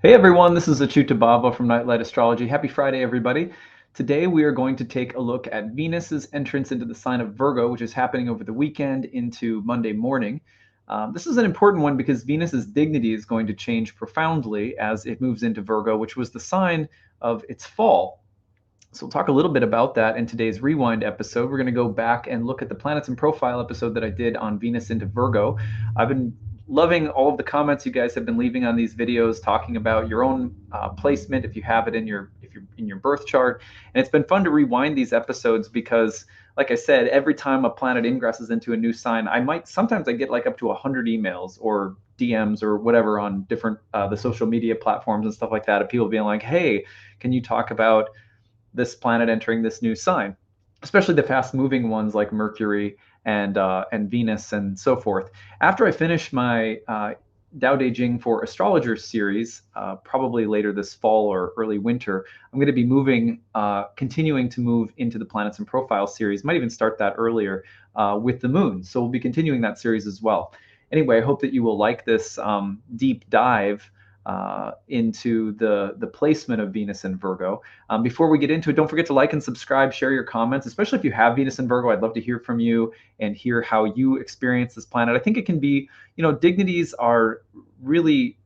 Hey everyone, this is acyuta-bhava from Nightlight Astrology. Happy Friday, everybody. Today we are going to take a look at Venus's entrance into the sign of Virgo, which is happening over the weekend into Monday morning. This is an important one because Venus's dignity is going to change profoundly as it moves into Virgo, which was the sign of its fall. So we'll talk a little bit about that in today's Rewind episode. We're going to go back and look at the Planets in Profile episode that I did on Venus into Virgo. I've been loving all of the comments you guys have been leaving on these videos, talking about your own placement if you have it in your birth chart. And it's been fun to rewind these episodes because, like I said, every time a planet ingresses into a new sign, sometimes I get like up to 100 emails or DMs or whatever on different the social media platforms and stuff like that of people being like, hey, can you talk about this planet entering this new sign, especially the fast moving ones like Mercury and Venus and so forth. After I finish my Tao Te Ching for Astrologers series, probably later this fall or early winter, I'm going to be continuing to move into the Planets in Profile series. Might even start that earlier with the moon. So we'll be continuing that series as well. Anyway, I hope that you will like this deep dive into the placement of Venus in Virgo. Before we get into it, don't forget to like and subscribe, share your comments, especially if you have Venus in Virgo. I'd love to hear from you and hear how you experience this planet. I think it can be, dignities are really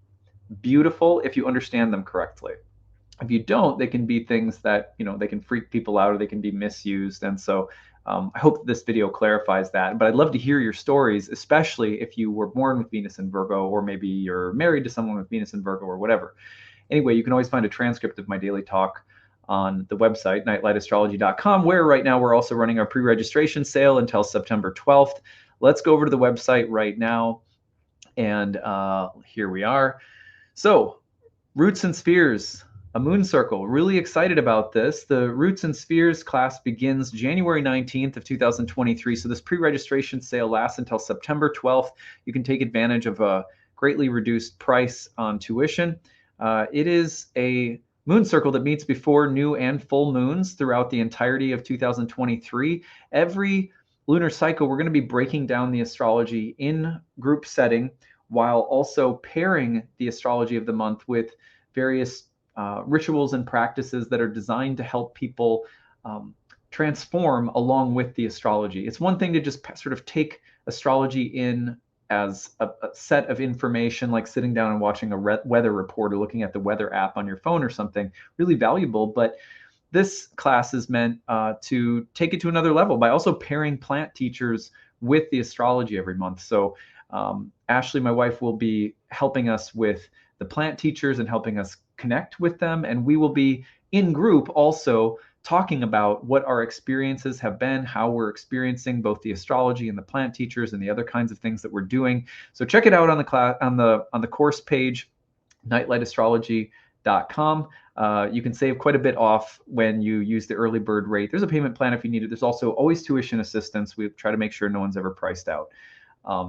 beautiful if you understand them correctly. If you don't, they can be things that, they can freak people out or they can be misused. And so I hope this video clarifies that. But I'd love to hear your stories, especially if you were born with Venus in Virgo, or maybe you're married to someone with Venus in Virgo or whatever. Anyway, you can always find a transcript of my daily talk on the website, nightlightastrology.com, where right now we're also running our pre-registration sale until September 12th. Let's go over to the website right now. And here we are. So, Roots and Spheres. A moon circle. Really excited about this. The Roots and Spheres class begins January 19th of 2023. So this pre-registration sale lasts until September 12th. You can take advantage of a greatly reduced price on tuition. It is a moon circle that meets before new and full moons throughout the entirety of 2023. Every lunar cycle, we're going to be breaking down the astrology in group setting while also pairing the astrology of the month with various rituals and practices that are designed to help people transform along with the astrology. It's one thing to just sort of take astrology in as a set of information, like sitting down and watching a weather report or looking at the weather app on your phone or something, really valuable. But this class is meant to take it to another level by also pairing plant teachers with the astrology every month. So Ashley, my wife, will be helping us with the plant teachers and helping us connect with them. And we will be in group also talking about what our experiences have been, how we're experiencing both the astrology and the plant teachers and the other kinds of things that we're doing. So check it out on the class on the course page, nightlightastrology.com. You can save quite a bit off when you use the early bird rate. There's a payment plan if you need it. There's also always tuition assistance. We try to make sure no one's ever priced out.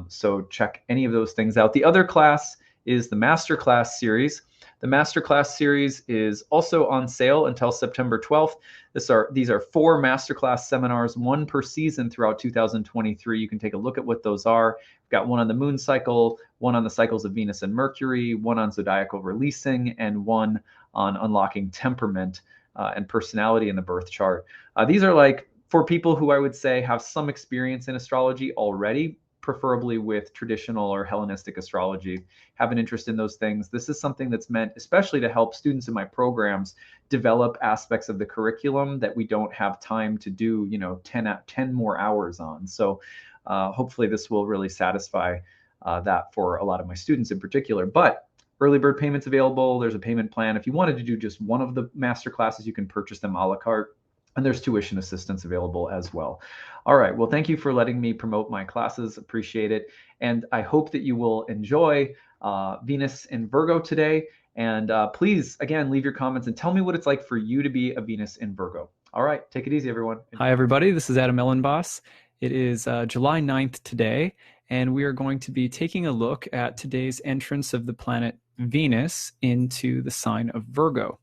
So check any of those things out. The other class is the Masterclass series. The Masterclass series is also on sale until September 12th. These are 4 Masterclass seminars, 1 per season throughout 2023. You can take a look at what those are. We've got 1 on the moon cycle, 1 on the cycles of Venus and Mercury, 1 on zodiacal releasing, and 1 on unlocking temperament and personality in the birth chart. These are like for people who I would say have some experience in astrology already, preferably with traditional or Hellenistic astrology, have an interest in those things. This is something that's meant especially to help students in my programs develop aspects of the curriculum that we don't have time to do, 10 more hours on. So hopefully this will really satisfy that for a lot of my students in particular. But early bird payments available. There's a payment plan. If you wanted to do just one of the master classes, you can purchase them a la carte. And there's tuition assistance available as well. All right. Well, thank you for letting me promote my classes. Appreciate it. And I hope that you will enjoy Venus in Virgo today. And please, again, leave your comments and tell me what it's like for you to be a Venus in Virgo. All right. Take it easy, everyone. Hi, everybody. This is Elenbaas. It is July 9th today, and we are going to be taking a look at today's entrance of the planet Venus into the sign of Virgo.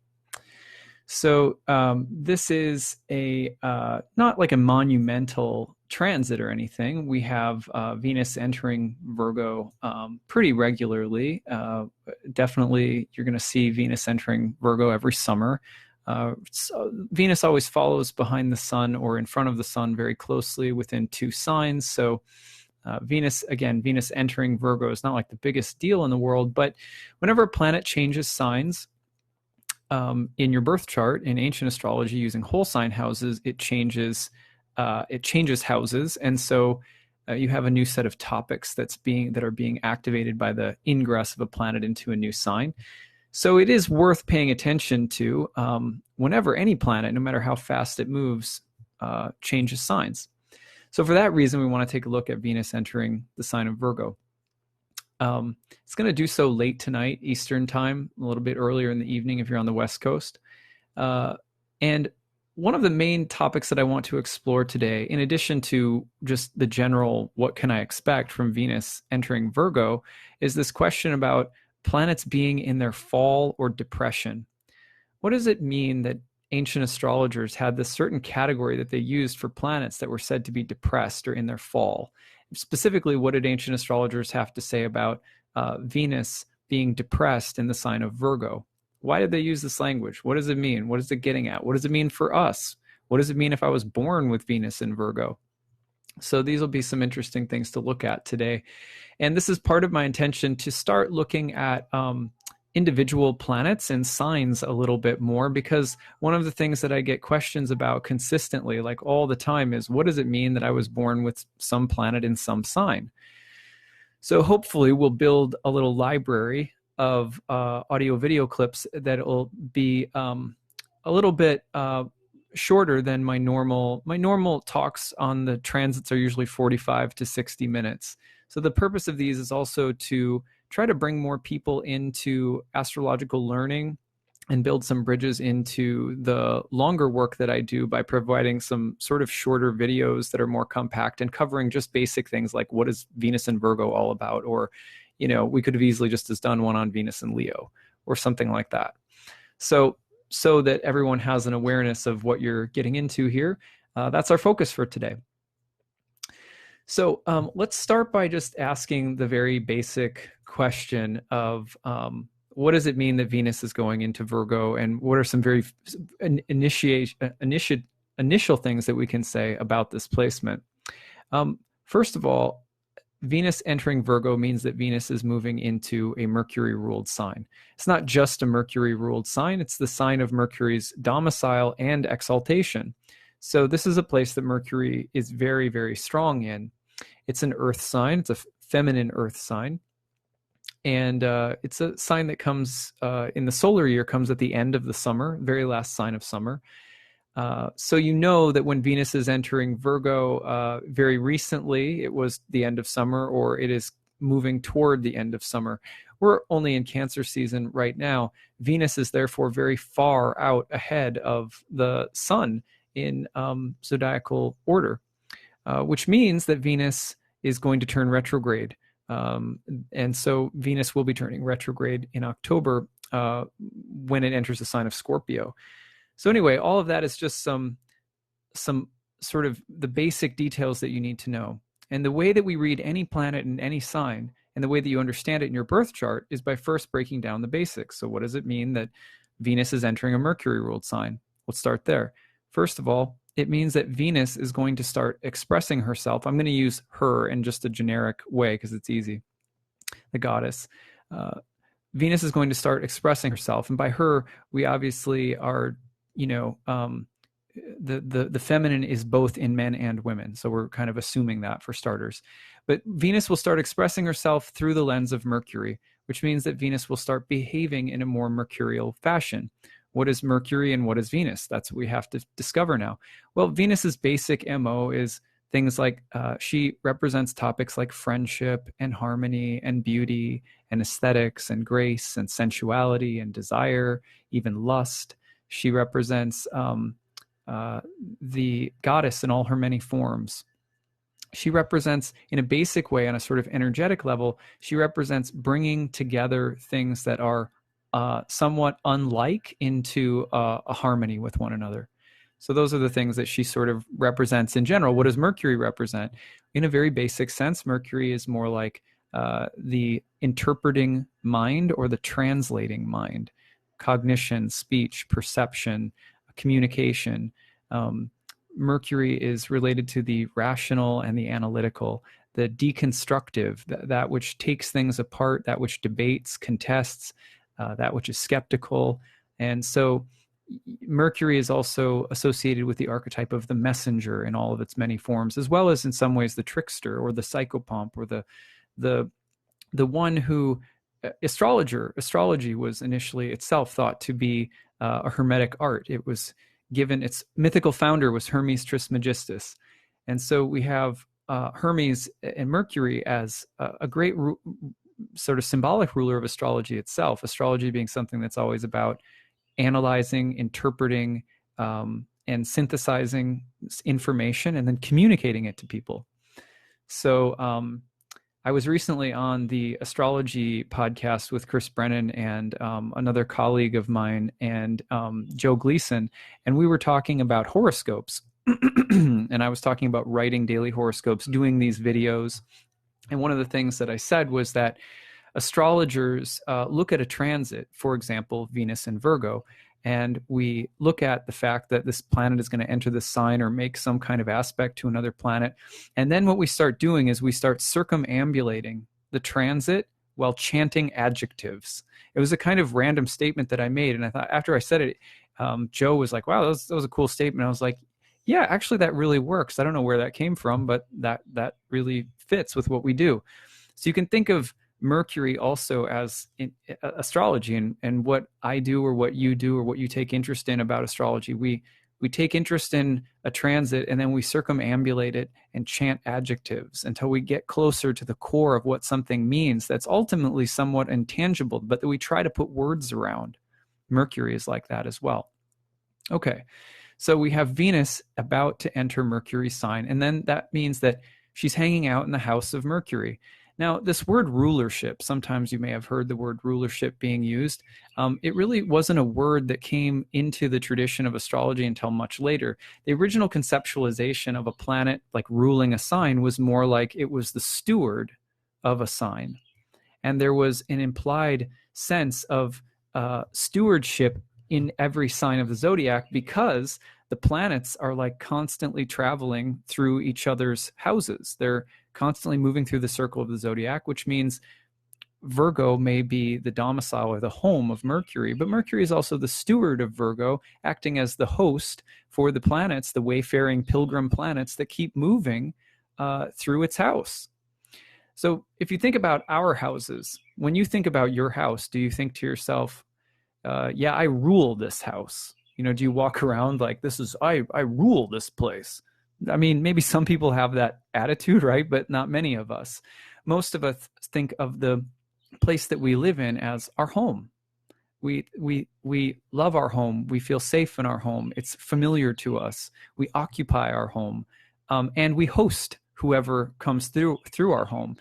So this is not like a monumental transit or anything, we have Venus entering Virgo pretty regularly. Definitely, you're going to see Venus entering Virgo every summer. Venus always follows behind the sun or in front of the sun very closely within two signs. So Venus entering Virgo is not like the biggest deal in the world, but whenever a planet changes signs in your birth chart in ancient astrology using whole sign houses, it changes houses, and so you have a new set of topics that are being activated by the ingress of a planet into a new sign. So it is worth paying attention to whenever any planet, no matter how fast it moves, changes signs. So for that reason, we want to take a look at Venus entering the sign of Virgo. It's going to do so late tonight, Eastern time, a little bit earlier in the evening if you're on the West Coast. And one of the main topics that I want to explore today, in addition to just the general what can I expect from Venus entering Virgo, is this question about planets being in their fall or depression. What does it mean that ancient astrologers had this certain category that they used for planets that were said to be depressed or in their fall? Specifically, what did ancient astrologers have to say about Venus being depressed in the sign of Virgo? Why did they use this language? What does it mean? What is it getting at? What does it mean for us? What does it mean if I was born with Venus in Virgo? So these will be some interesting things to look at today. And this is part of my intention to start looking at individual planets and signs a little bit more, because one of the things that I get questions about consistently, like all the time, is what does it mean that I was born with some planet in some sign? So hopefully we'll build a little library of audio video clips that will be a little bit shorter than my normal talks on the transits are usually 45 to 60 minutes. So the purpose of these is also to try to bring more people into astrological learning and build some bridges into the longer work that I do by providing some sort of shorter videos that are more compact and covering just basic things like what is Venus and Virgo all about, or we could have easily just as done one on Venus and Leo or something like that. So that everyone has an awareness of what you're getting into here. That's our focus for today. So let's start by just asking the very basic question of what does it mean that Venus is going into Virgo, and what are some very initial things that we can say about this placement? First of all, Venus entering Virgo means that Venus is moving into a Mercury-ruled sign. It's not just a Mercury-ruled sign, it's the sign of Mercury's domicile and exaltation. So this is a place that Mercury is very, very strong in. It's an earth sign, it's a feminine earth sign. And it's a sign that comes in the solar year, comes at the end of the summer, very last sign of summer. So you know that when Venus is entering Virgo, very recently, it was the end of summer, or it is moving toward the end of summer. We're only in Cancer season right now. Venus is therefore very far out ahead of the sun in zodiacal order, which means that Venus is going to turn retrograde. And so Venus will be turning retrograde in October when it enters the sign of Scorpio. So anyway, all of that is just some sort of the basic details that you need to know. And the way that we read any planet in any sign, and the way that you understand it in your birth chart, is by first breaking down the basics. So what does it mean that Venus is entering a Mercury-ruled sign? Let's start there. First of all, it means that Venus is going to start expressing herself. I'm going to use her in just a generic way because it's easy. The goddess. Venus is going to start expressing herself. And by her, we obviously are, the feminine is both in men and women. So we're kind of assuming that for starters. But Venus will start expressing herself through the lens of Mercury, which means that Venus will start behaving in a more mercurial fashion. What is Mercury and what is Venus? That's what we have to discover now. Well, Venus's basic MO is things like she represents topics like friendship and harmony and beauty and aesthetics and grace and sensuality and desire, even lust. She represents the goddess in all her many forms. She represents, in a basic way, on a sort of energetic level, she represents bringing together things that are somewhat unlike into a harmony with one another. So those are the things that she sort of represents in general. What does Mercury represent? In a very basic sense, Mercury is more like the interpreting mind or the translating mind, cognition, speech, perception, communication. Mercury is related to the rational and the analytical, the deconstructive, that which takes things apart, that which debates, contests, that which is skeptical. And so Mercury is also associated with the archetype of the messenger in all of its many forms, as well as in some ways the trickster or the psychopomp or the one who astrology was initially itself thought to be a hermetic art. It was given its mythical founder was Hermes Trismegistus, and so we have Hermes and Mercury as a great sort of symbolic ruler of astrology itself. Astrology being something that's always about analyzing, interpreting, and synthesizing information and then communicating it to people. So I was recently on the Astrology podcast with Chris Brennan and another colleague of mine and Joe Gleason, and we were talking about horoscopes. And I was talking about writing daily horoscopes, doing these videos. And one of the things that I said was that astrologers look at a transit, for example, Venus in Virgo, and we look at the fact that this planet is going to enter this sign or make some kind of aspect to another planet. And then what we start doing is we start circumambulating the transit while chanting adjectives. It was a kind of random statement that I made. And I thought after I said it, Joe was like, wow, that was a cool statement. I was like, yeah, actually that really works. I don't know where that came from, but that really fits with what we do. So you can think of Mercury also as in astrology and what I do or what you do or what you take interest in about astrology. We take interest in a transit and then we circumambulate it and chant adjectives until we get closer to the core of what something means that's ultimately somewhat intangible, but that we try to put words around. Mercury is like that as well. Okay, so we have Venus about to enter Mercury's sign, and then that means that she's hanging out in the house of Mercury. Now, this word rulership, sometimes you may have heard the word rulership being used. It really wasn't a word that came into the tradition of astrology until much later. The original conceptualization of a planet like ruling a sign was more like it was the steward of a sign. And there was an implied sense of stewardship in every sign of the zodiac because the planets are like constantly traveling through each other's houses. They're constantly moving through the circle of the zodiac, which means Virgo may be the domicile or the home of Mercury, but Mercury is also the steward of Virgo, acting as the host for the planets, the wayfaring pilgrim planets that keep moving through its house. So if you think about our houses, when you think about your house, do you think to yourself, yeah, I rule this house? You know, do you walk around like I rule this place? I mean, maybe some people have that attitude, right? But not many of us. Most of us think of the place that we live in as our home. We love our home. We feel safe in our home. It's familiar to us. We occupy our home, and we host whoever comes through our home.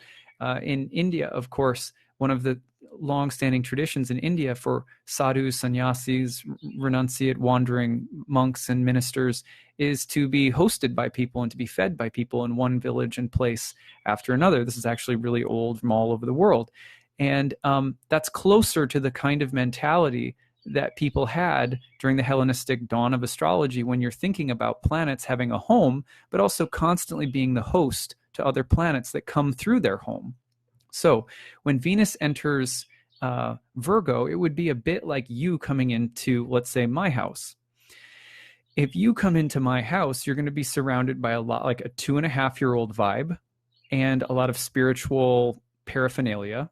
In India, of course, one of the long-standing traditions in India for sadhus, sannyasis, renunciate, wandering monks and ministers is to be hosted by people and to be fed by people in one village and place after another. This is actually really old from all over the world. And that's closer to the kind of mentality that people had during the Hellenistic dawn of astrology when you're thinking about planets having a home, but also constantly being the host to other planets that come through their home. So when Venus enters Virgo, it would be a bit like you coming into, let's say, my house. If you come into my house, you're going to be surrounded by a lot, like a 2.5-year-old vibe and a lot of spiritual paraphernalia,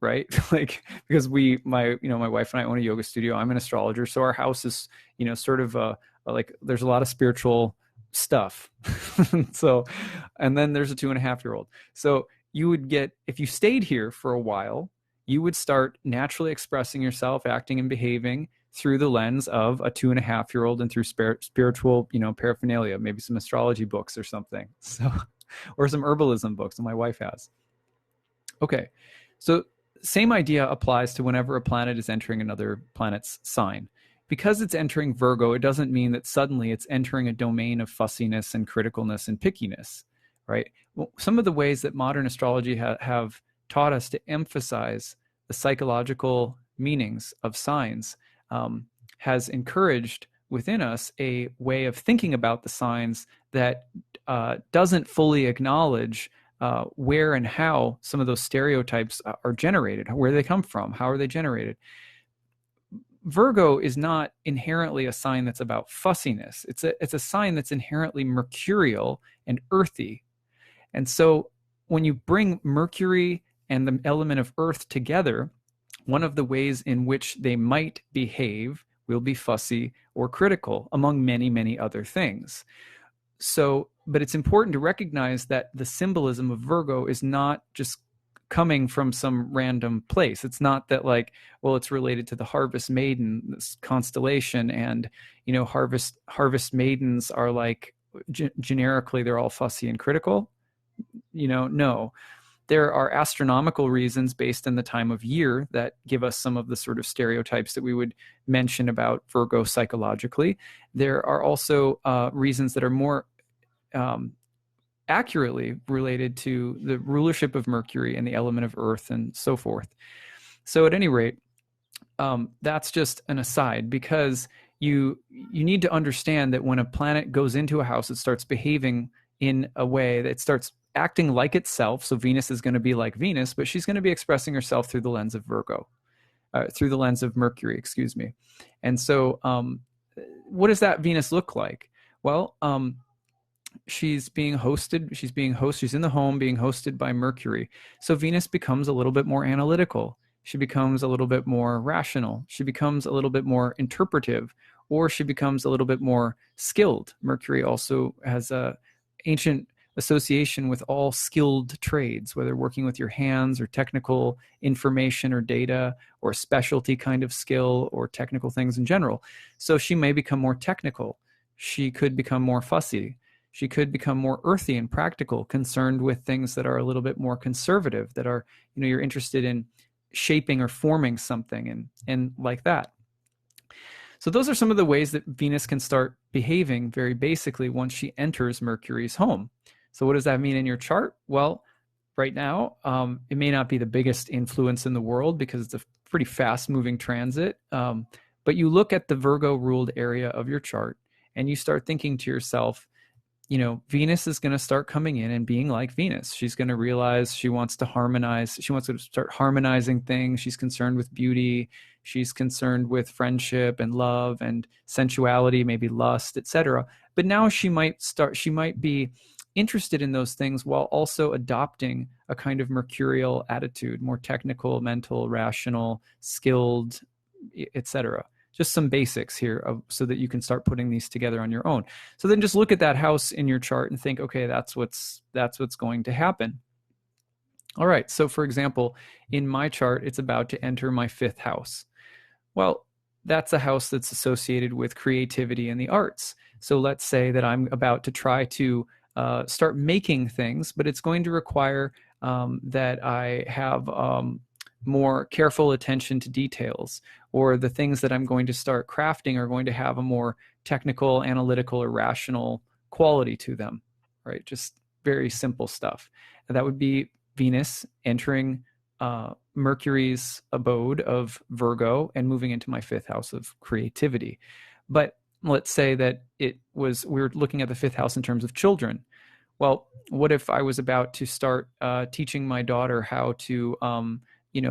right? Like, because my wife and I own a yoga studio. I'm an astrologer. So our house is, sort of like there's a lot of spiritual stuff. So, and then there's a 2.5-year-old. So you would get, if you stayed here for a while, you would start naturally expressing yourself, acting and behaving through the lens of a 2.5-year-old and through spiritual, paraphernalia, maybe some astrology books or something. So, or some herbalism books that my wife has. Okay. So same idea applies to whenever a planet is entering another planet's sign. because it's entering Virgo, it doesn't mean that suddenly it's entering a domain of fussiness and criticalness and pickiness, right? Well, some of the ways that modern astrology have taught us to emphasize the psychological meanings of signs has encouraged within us a way of thinking about the signs that doesn't fully acknowledge where and how some of those stereotypes are generated, where they come from, how are they generated. Virgo is not inherently a sign that's about fussiness. It's a sign that's inherently mercurial and earthy. And so when you bring Mercury and the element of earth together, one of the ways in which they might behave will be fussy or critical, among many, many other things. So, but it's important to recognize that the symbolism of Virgo is not just coming from some random place. It's not that like, well, it's related to the harvest maiden, this constellation, and harvest maidens are like generically they're all fussy and critical. No. There are astronomical reasons based on the time of year that give us some of the sort of stereotypes that we would mention about Virgo psychologically. There are also reasons that are more accurately related to the rulership of Mercury and the element of Earth and so forth. So at any rate, that's just an aside, because you need to understand that when a planet goes into a house, it starts behaving in a way that starts acting like itself. So Venus is going to be like Venus, but she's going to be expressing herself through the lens of through the lens of Mercury, excuse me. And so what does that Venus look like? Well, she's in the home being hosted by Mercury. So Venus becomes a little bit more analytical. She becomes a little bit more rational. She becomes a little bit more interpretive, or she becomes a little bit more skilled. Mercury also has a ancient association with all skilled trades, whether working with your hands or technical information or data or specialty kind of skill or technical things in general. So she may become more technical. She could become more fussy. She could become more earthy and practical, concerned with things that are a little bit more conservative, that are, you're interested in shaping or forming something and like that. So those are some of the ways that Venus can start behaving very basically once she enters Mercury's home. So what does that mean in your chart? Well, right now, it may not be the biggest influence in the world because it's a pretty fast-moving transit. But you look at the Virgo-ruled area of your chart and you start thinking to yourself, Venus is going to start coming in and being like Venus. She's going to realize she wants to harmonize. She wants to start harmonizing things. She's concerned with beauty. She's concerned with friendship and love and sensuality, maybe lust, etc. But now she might be interested in those things while also adopting a kind of mercurial attitude, more technical, mental, rational, skilled, etc. Just some basics here so that you can start putting these together on your own. So then just look at that house in your chart and think, okay, that's what's going to happen. All right, so for example, in my chart, it's about to enter my 5th house. Well, that's a house that's associated with creativity and the arts. So let's say that I'm about to try to start making things, but it's going to require that I have more careful attention to details, or the things that I'm going to start crafting are going to have a more technical, analytical, or rational quality to them, right? Just very simple stuff. And that would be Venus entering Mercury's abode of Virgo and moving into my 5th house of creativity. But let's say that we're looking at the 5th house in terms of children. Well, what if I was about to start teaching my daughter how to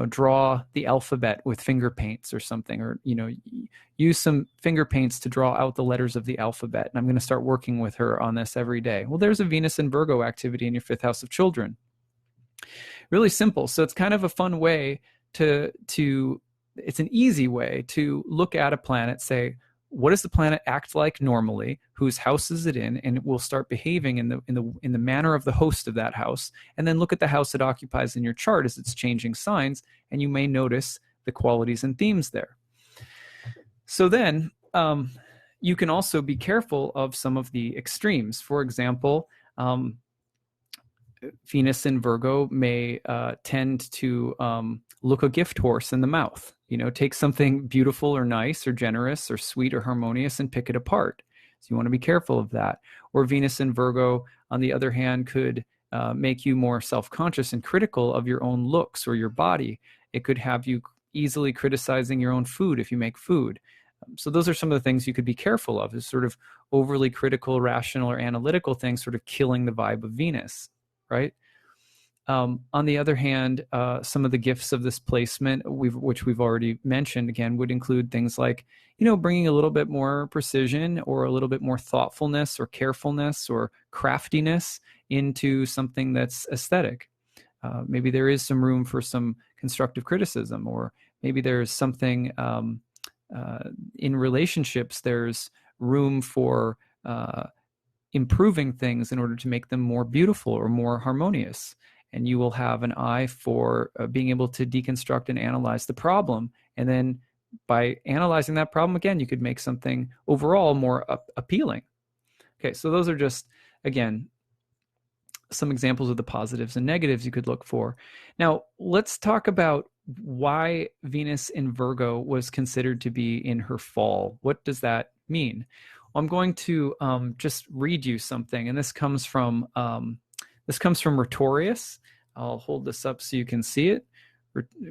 draw the alphabet with finger paints or something, or, use some finger paints to draw out the letters of the alphabet. And I'm going to start working with her on this every day. Well, there's a Venus and Virgo activity in your 5th house of children. Really simple. So it's kind of a fun way it's an easy way to look at a planet, say, what does the planet act like normally? Whose house is it in? And it will start behaving in the manner of the host of that house. And then look at the house it occupies in your chart as it's changing signs, and you may notice the qualities and themes there. So then you can also be careful of some of the extremes. For example, Venus in Virgo may tend to look a gift horse in the mouth. Take something beautiful or nice or generous or sweet or harmonious and pick it apart. So you want to be careful of that. Or Venus in Virgo, on the other hand, could make you more self-conscious and critical of your own looks or your body. It could have you easily criticizing your own food if you make food. So those are some of the things you could be careful of, is sort of overly critical, rational, or analytical things sort of killing the vibe of Venus, right? On the other hand, some of the gifts of this placement, which we've already mentioned, again, would include things like, bringing a little bit more precision or a little bit more thoughtfulness or carefulness or craftiness into something that's aesthetic. Maybe there is some room for some constructive criticism, or maybe there's something in relationships, there's room for improving things in order to make them more beautiful or more harmonious. And you will have an eye for being able to deconstruct and analyze the problem. And then by analyzing that problem, again, you could make something overall more appealing. Okay, so those are just, again, some examples of the positives and negatives you could look for. Now, let's talk about why Venus in Virgo was considered to be in her fall. What does that mean? Well, I'm going to just read you something, and this comes from Rhetorius. I'll hold this up so you can see it.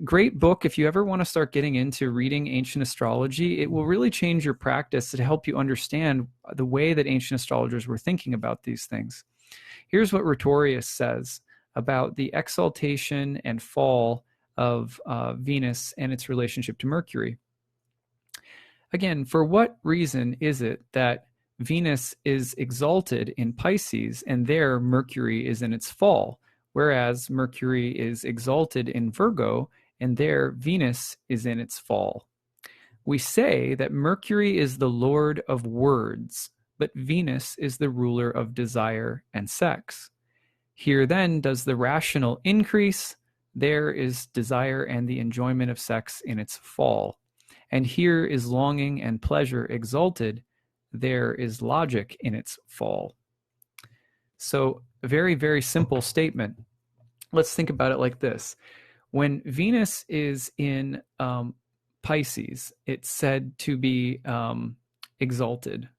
Great book. If you ever want to start getting into reading ancient astrology, it will really change your practice to help you understand the way that ancient astrologers were thinking about these things. Here's what Rhetorius says about the exaltation and fall of Venus and its relationship to Mercury. Again, for what reason is it that Venus is exalted in Pisces and there Mercury is in its fall, whereas Mercury is exalted in Virgo and there Venus is in its fall? We say that Mercury is the lord of words, but Venus is the ruler of desire and sex. Here then does the rational increase, there is desire and the enjoyment of sex in its fall. And here is longing and pleasure exalted, there is logic in its fall. So a very, very simple statement. Let's think about it like this. When Venus is in Pisces, it's said to be exalted,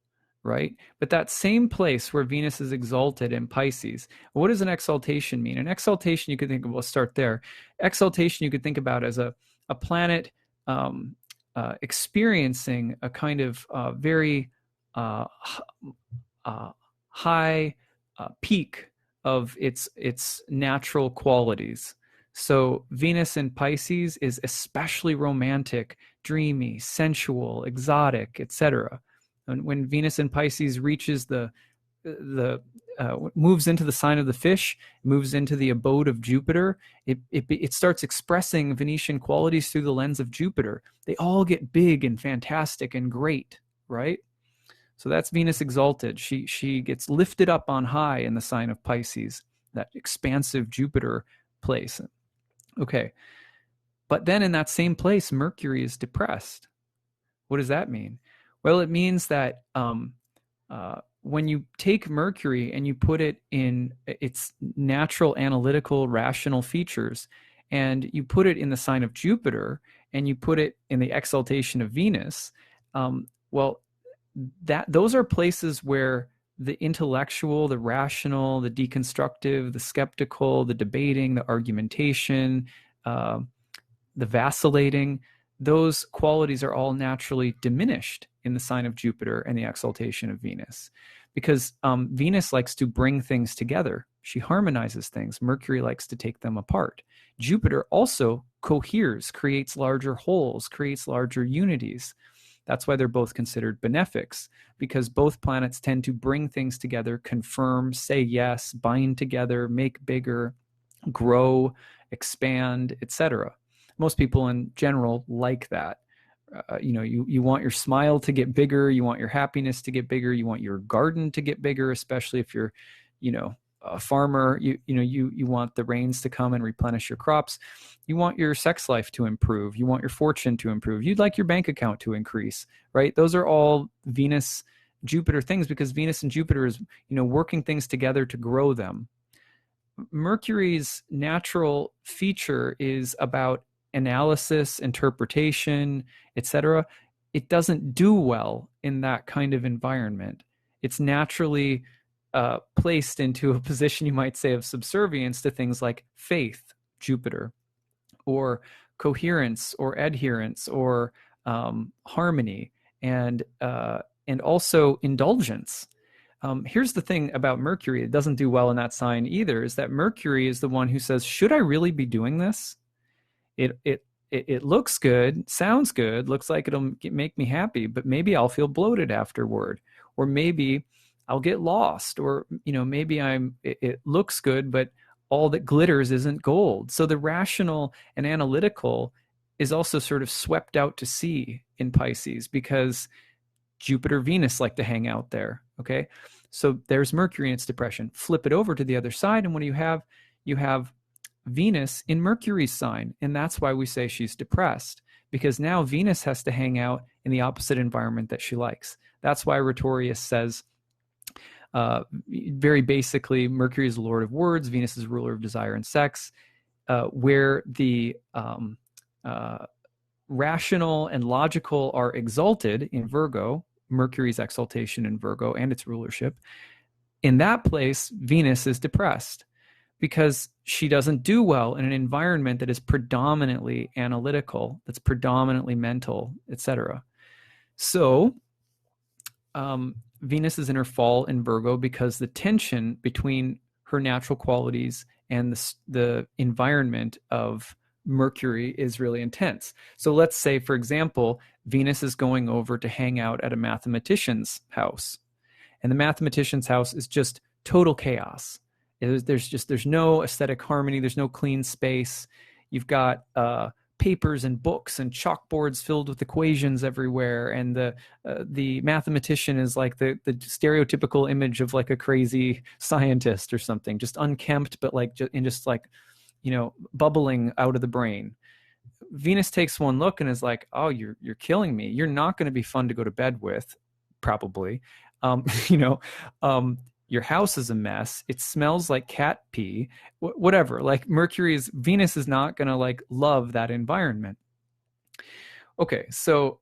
right? But that same place where Venus is exalted in Pisces, what does an exaltation mean? An exaltation, you could think of, let's start there. Exaltation you could think about as a planet experiencing a kind of very high peak of its natural qualities. So Venus in Pisces is especially romantic, dreamy, sensual, exotic, etc. And when Venus in Pisces reaches moves into the sign of the fish, moves into the abode of Jupiter, it starts expressing Venetian qualities through the lens of Jupiter. They all get big and fantastic and great, right? So that's Venus exalted. She gets lifted up on high in the sign of Pisces, that expansive Jupiter place. Okay. But then in that same place, Mercury is depressed. What does that mean? Well, it means that when you take Mercury and you put it in its natural, analytical, rational features, and you put it in the sign of Jupiter, and you put it in the exaltation of Venus, those are places where the intellectual, the rational, the deconstructive, the skeptical, the debating, the argumentation, the vacillating, those qualities are all naturally diminished in the sign of Jupiter and the exaltation of Venus. Because Venus likes to bring things together. She harmonizes things. Mercury likes to take them apart. Jupiter also coheres, creates larger wholes, creates larger unities. That's why they're both considered benefics, because both planets tend to bring things together, confirm, say yes, bind together, make bigger, grow, expand, etc. Most people in general like that. You want your smile to get bigger, you want your happiness to get bigger, you want your garden to get bigger, especially if you're, a farmer. You want the rains to come and replenish your crops. You want your sex life to improve. You want your fortune to improve. You'd like your bank account to increase, right? Those are all Venus, Jupiter things, because Venus and Jupiter is, working things together to grow them. Mercury's natural feature is about analysis, interpretation, etc., it doesn't do well in that kind of environment. It's naturally placed into a position, you might say, of subservience to things like faith, Jupiter, or coherence or adherence or harmony, and also indulgence. Here's the thing about Mercury. It doesn't do well in that sign either, is that Mercury is the one who says, should I really be doing this? It looks good, sounds good, looks like it'll make me happy, but maybe I'll feel bloated afterward, or maybe I'll get lost, or maybe it looks good, but all that glitters isn't gold. So the rational and analytical is also sort of swept out to sea in Pisces, because Jupiter, Venus like to hang out there. Okay, so there's Mercury in its depression. Flip it over to the other side, and what do you have? You have Venus in Mercury's sign, and that's why we say she's depressed, because now Venus has to hang out in the opposite environment that she likes. That's why Rhetorius says, very basically, Mercury is the lord of words, Venus is ruler of desire and sex, where the rational and logical are exalted in Virgo, Mercury's exaltation in Virgo and its rulership. In that place, Venus is depressed, because she doesn't do well in an environment that is predominantly analytical, that's predominantly mental, etc. So Venus is in her fall in Virgo because the tension between her natural qualities and the environment of Mercury is really intense. So let's say, for example, Venus is going over to hang out at a mathematician's house, and the mathematician's house is just total chaos. There's no aesthetic harmony. There's no clean space. You've got papers and books and chalkboards filled with equations everywhere, and the mathematician is like the stereotypical image of like a crazy scientist or something, just unkempt, but like just like bubbling out of the brain. Venus takes one look and is like, oh, you're killing me. You're not going to be fun to go to bed with, probably. Your house is a mess. It smells like cat pee, whatever. Like Venus is not going to like love that environment. Okay, so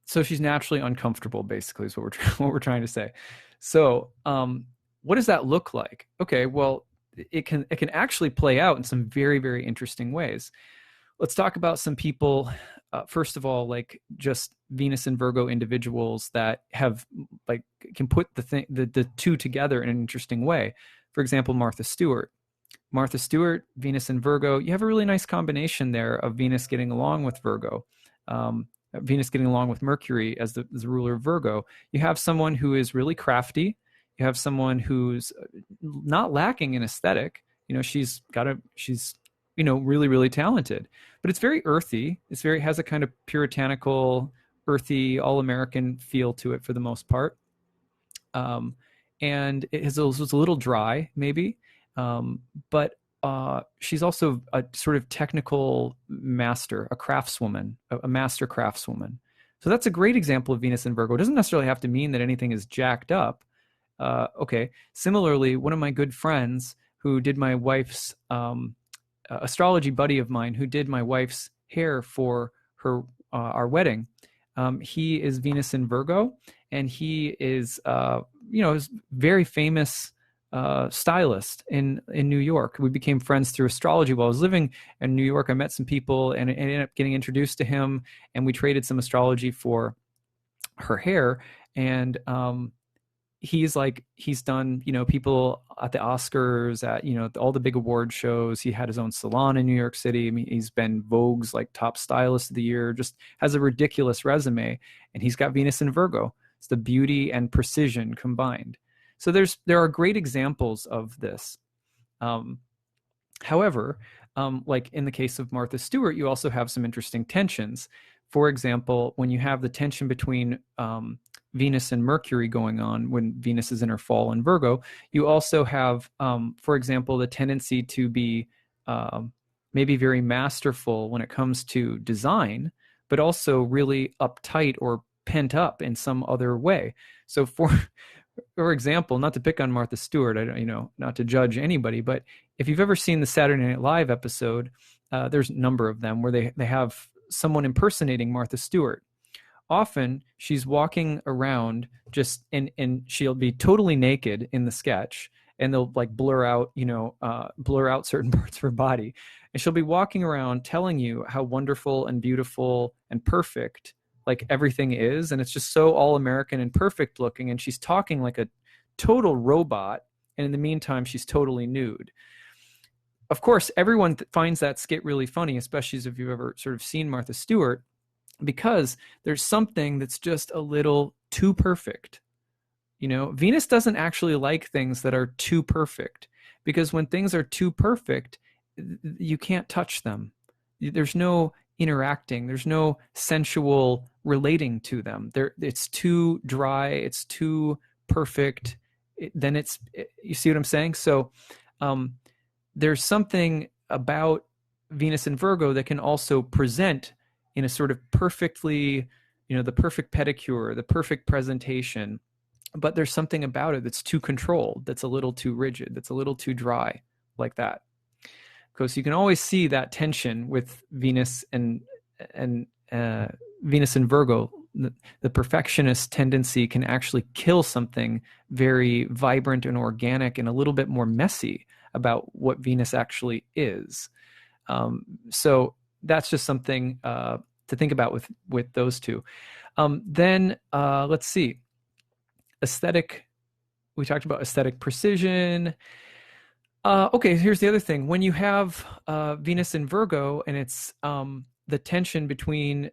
she's naturally uncomfortable, basically, is what we're trying to say. So what does that look like? Okay, well, it can actually play out in some very, very interesting ways. Let's talk about some people. First of all, like just Venus and Virgo individuals that have like can put the two together in an interesting way. For example, Martha Stewart, Venus and Virgo. You have a really nice combination there of Venus getting along with Virgo, Venus getting along with Mercury as the ruler of Virgo. You have someone who is really crafty. You have someone who's not lacking in aesthetic. She's really, really talented, but it's very earthy. Has a kind of puritanical, earthy, all-American feel to it for the most part. And it was a little dry, maybe. But she's also a sort of technical master, a craftswoman, a master craftswoman. So that's a great example of Venus and Virgo. It doesn't necessarily have to mean that anything is jacked up. Okay. Similarly, one of my good friends who did my wife's astrology buddy of mine who did my wife's hair for our wedding. He is Venus in Virgo, and he is is very famous stylist in New York. We became friends through astrology while I was living in New York. I met some people and ended up getting introduced to him, and we traded some astrology for her hair. And he's done, people at the Oscars, at, all the big award shows. He had his own salon in New York City. I mean, he's been Vogue's like top stylist of the year, just has a ridiculous resume. And he's got Venus in Virgo. It's the beauty and precision combined. So there are great examples of this. However, like in the case of Martha Stewart, you also have some interesting tensions. For example, when you have the tension between Venus and Mercury going on, when Venus is in her fall in Virgo, you also have, for example, the tendency to be maybe very masterful when it comes to design, but also really uptight or pent up in some other way. So for example, not to pick on Martha Stewart, not to judge anybody, but if you've ever seen the Saturday Night Live episode there's a number of them where they have someone impersonating Martha Stewart. Often she's walking around just and she'll be totally naked in the sketch, and they'll like blur out certain parts of her body, and she'll be walking around telling you how wonderful and beautiful and perfect like everything is, and it's just so all American and perfect looking, and she's talking like a total robot, and in the meantime she's totally nude. Of course, everyone finds that skit really funny, especially if you've ever sort of seen Martha Stewart, because there's something that's just a little too perfect. Venus doesn't actually like things that are too perfect, because when things are too perfect, you can't touch them. There's no interacting. There's no sensual relating to them. It's too dry. It's too perfect. You see what I'm saying? So there's something about Venus in Virgo that can also present in a sort of perfectly, the perfect pedicure, the perfect presentation, but there's something about it that's too controlled, that's a little too rigid, that's a little too dry, like that. Because you can always see that tension with Venus and Venus in Virgo. The perfectionist tendency can actually kill something very vibrant and organic and a little bit more messy about what Venus actually is. So that's just something to think about with those two. Then let's see. Aesthetic. We talked about aesthetic precision. Okay, here's the other thing. When you have Venus in Virgo and it's the tension between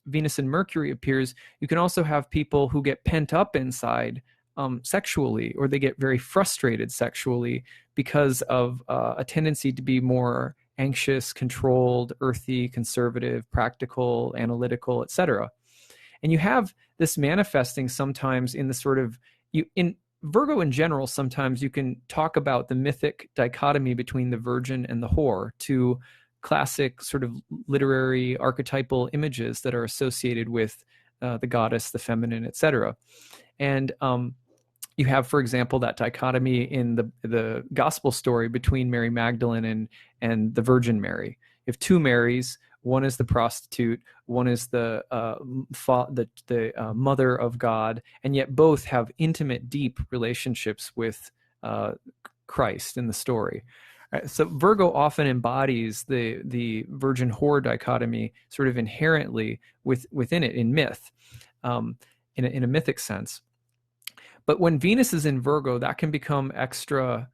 Venus and Mercury appears, you can also have people who get pent up inside sexually, or they get very frustrated sexually because of a tendency to be more anxious, controlled, earthy, conservative, practical, analytical, etc. And you have this manifesting sometimes in the sort of, in Virgo in general, sometimes you can talk about the mythic dichotomy between the virgin and the whore, two classic sort of literary archetypal images that are associated with the goddess, the feminine, etc. And you have, for example, that dichotomy in the gospel story between Mary Magdalene and the Virgin Mary. You have two Marys. One is the prostitute. One is the mother of God, and yet both have intimate, deep relationships with Christ in the story. Right? So Virgo often embodies the virgin whore dichotomy, sort of inherently within it in myth, in a mythic sense. But when Venus is in Virgo, that can become extra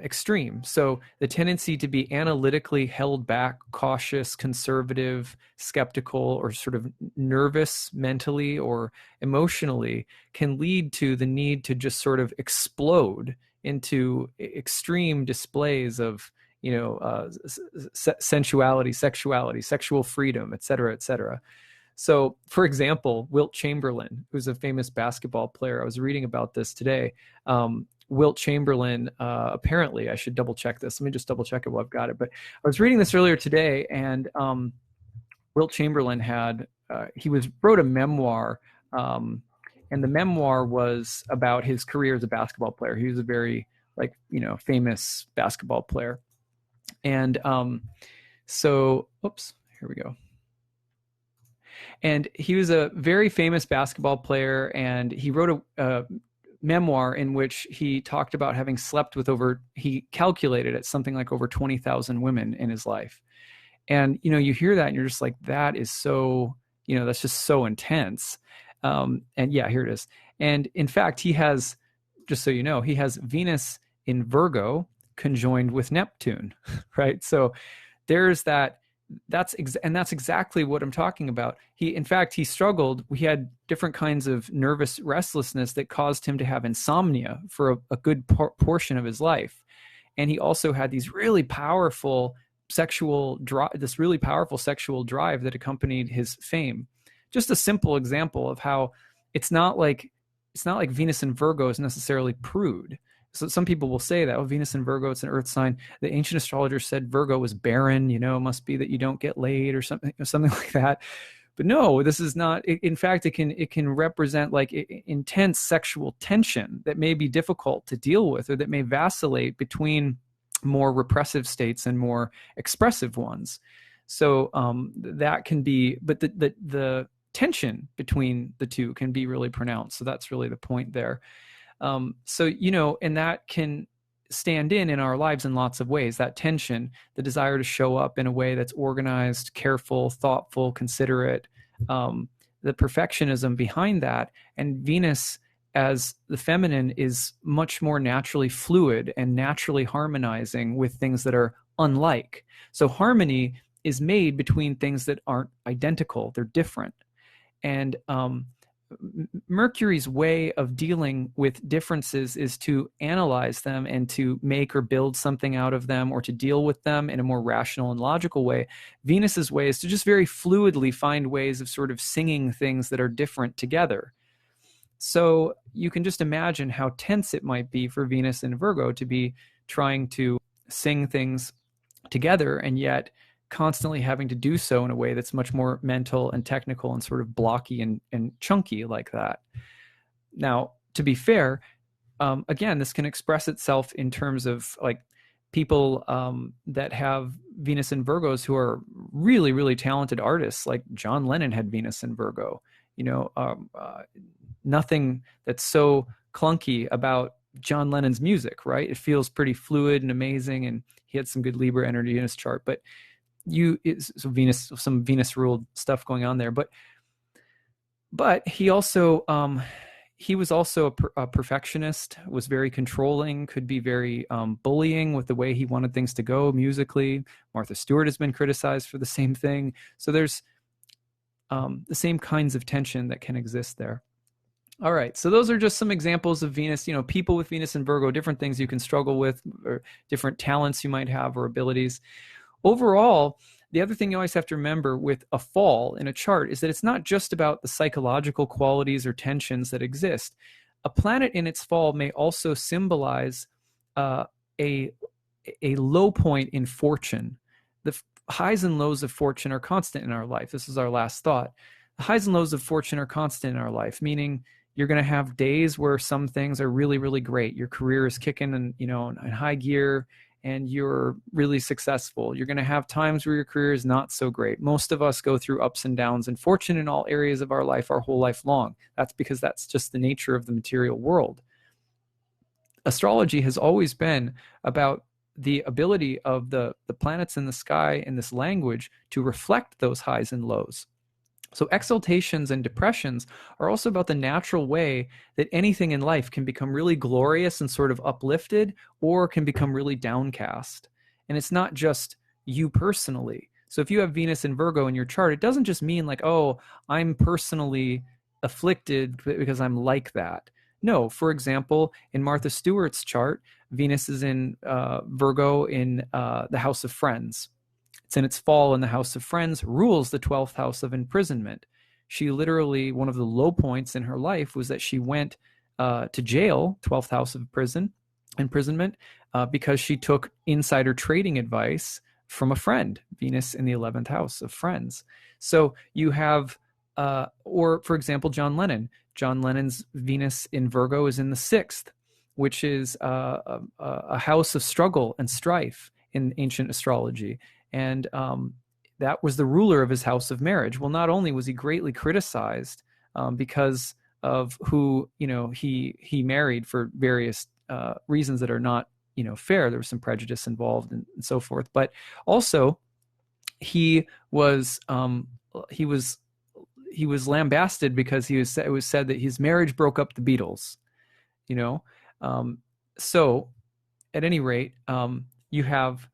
extreme. So the tendency to be analytically held back, cautious, conservative, skeptical, or sort of nervous mentally or emotionally can lead to the need to just sort of explode into extreme displays of, sensuality, sexuality, sexual freedom, et cetera, et cetera. So, for example, Wilt Chamberlain, who's a famous basketball player, I was reading about this today. Wilt Chamberlain, apparently, I should double check this. Let me just double check it while I've got it. But I was reading this earlier today, and Wilt Chamberlain wrote a memoir, and the memoir was about his career as a basketball player. He was a very famous basketball player, and here we go. And he was a very famous basketball player, and he wrote a memoir in which he talked about having slept with he calculated it something like over 20,000 women in his life. And, you hear that and you're just like, that is so, that's just so intense. And yeah, here it is. And in fact, he has, just so you know, he has Venus in Virgo conjoined with Neptune, right? So there's that. That's exactly what I'm talking about. In fact, he struggled. We had different kinds of nervous restlessness that caused him to have insomnia for a good portion of his life. And he also had these really powerful sexual drive that accompanied his fame. Just a simple example of how it's not like Venus in Virgo is necessarily prude. So some people will say that, Venus in Virgo, it's an earth sign. The ancient astrologer said Virgo was barren, it must be that you don't get laid or something like that. But no, this is not. In fact, it can represent like intense sexual tension that may be difficult to deal with, or that may vacillate between more repressive states and more expressive ones. So that can be, but the tension between the two can be really pronounced. So that's really the point there. So, and that can stand in our lives in lots of ways. That tension, the desire to show up in a way that's organized, careful, thoughtful, considerate, the perfectionism behind that. And Venus as the feminine is much more naturally fluid and naturally harmonizing with things that are unlike. So harmony is made between things that aren't identical, they're different. And Mercury's way of dealing with differences is to analyze them and to make or build something out of them, or to deal with them in a more rational and logical way. Venus's way is to just very fluidly find ways of sort of singing things that are different together. So you can just imagine how tense it might be for Venus in Virgo to be trying to sing things together and yet constantly having to do so in a way that's much more mental and technical and sort of blocky and chunky like that. Now, to be fair, again, this can express itself in terms of like people that have Venus in Virgos who are really, really talented artists. Like John Lennon had Venus in Virgo. Nothing that's so clunky about John Lennon's music, right? It feels pretty fluid and amazing, and he had some good Libra energy in his chart. But some Venus ruled stuff going on there. But he also he was also a perfectionist, was very controlling, could be very bullying with the way he wanted things to go musically. Martha Stewart has been criticized for the same thing. So there's the same kinds of tension that can exist there. All right, so those are just some examples of Venus, people with Venus and Virgo, different things you can struggle with, or different talents you might have or abilities. Overall, the other thing you always have to remember with a fall in a chart is that it's not just about the psychological qualities or tensions that exist. A planet in its fall may also symbolize a low point in fortune. The highs and lows of fortune are constant in our life. This is our last thought. The highs and lows of fortune are constant in our life, meaning you're going to have days where some things are really, really great. Your career is kicking and in high gear, and you're really successful. You're going to have times where your career is not so great. Most of us go through ups and downs and fortune in all areas of our life our whole life long. That's because that's just the nature of the material world. Astrology has always been about the ability of the planets in the sky in this language to reflect those highs and lows. So exaltations and depressions are also about the natural way that anything in life can become really glorious and sort of uplifted, or can become really downcast. And it's not just you personally. So if you have Venus in Virgo in your chart, it doesn't just mean like, oh, I'm personally afflicted because I'm like that. No, for example, in Martha Stewart's chart, Venus is in Virgo in the House of Friends. It's in its fall in the House of Friends, rules the 12th house of imprisonment. She literally, one of the low points in her life was that she went to jail, 12th house of imprisonment, because she took insider trading advice from a friend, Venus in the 11th house of Friends. So you have, or for example, John Lennon. John Lennon's Venus in Virgo is in the 6th, which is a house of struggle and strife in ancient astrology. And that was the ruler of his house of marriage. Well, not only was he greatly criticized because of who he married for various reasons that are not fair. There was some prejudice involved and so forth. But also, he was lambasted because it was said that his marriage broke up the Beatles. So at any rate, you have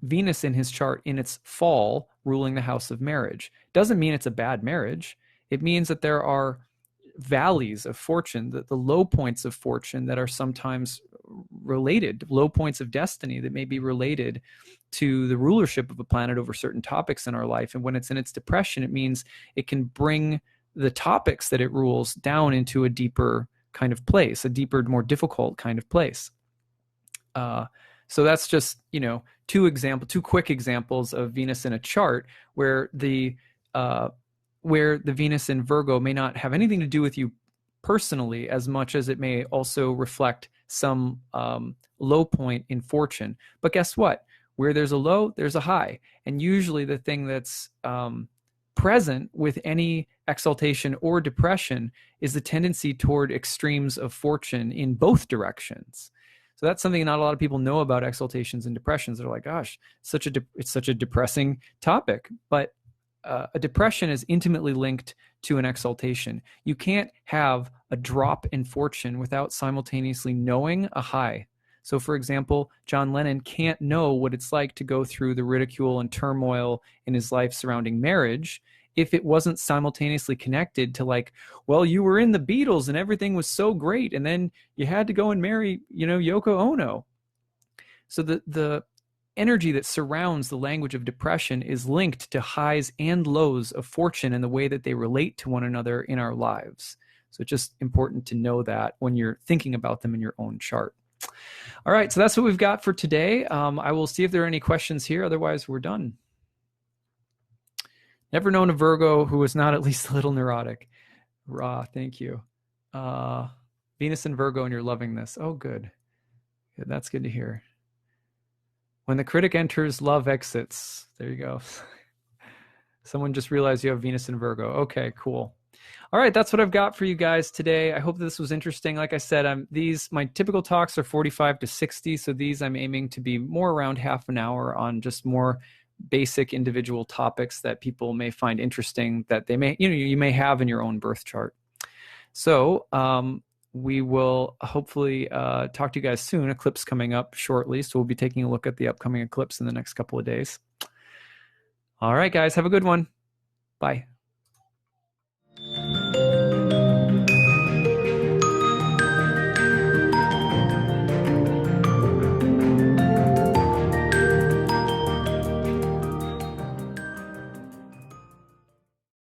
Venus in his chart in its fall ruling the house of marriage. Doesn't mean it's a bad marriage. It means that there are valleys of fortune, the low points of fortune that are sometimes related, low points of destiny that may be related to the rulership of a planet over certain topics in our life. And when it's in its depression, it means it can bring the topics that it rules down into a deeper kind of place, a deeper, more difficult kind of place. So that's just, two quick examples of Venus in a chart where the Venus in Virgo may not have anything to do with you personally as much as it may also reflect some low point in fortune. But guess what? Where there's a low, there's a high. And usually the thing that's present with any exaltation or depression is the tendency toward extremes of fortune in both directions. So that's something not a lot of people know about exaltations and depressions. They're like, gosh, it's such a depressing topic. But a depression is intimately linked to an exaltation. You can't have a drop in fortune without simultaneously knowing a high. So, for example, John Lennon can't know what it's like to go through the ridicule and turmoil in his life surrounding marriage if it wasn't simultaneously connected to, like, well, you were in the Beatles and everything was so great, and then you had to go and marry, Yoko Ono. So the energy that surrounds the language of depression is linked to highs and lows of fortune and the way that they relate to one another in our lives. So it's just important to know that when you're thinking about them in your own chart. All right, so that's what we've got for today. I will see if there are any questions here. Otherwise, we're done. Never known a Virgo who was not at least a little neurotic. Thank you. Venus and Virgo, and you're loving this. Oh, good. That's good to hear. When the critic enters, love exits. There you go. Someone just realized you have Venus and Virgo. Okay, cool. All right, that's what I've got for you guys today. I hope this was interesting. Like I said, my typical talks are 45 to 60, so these I'm aiming to be more around half an hour on just more basic individual topics that people may find interesting that they may, you may have in your own birth chart. So we will hopefully talk to you guys soon. Eclipse coming up shortly, so we'll be taking a look at the upcoming eclipse in the next couple of days. All right, guys, have a good one. Bye.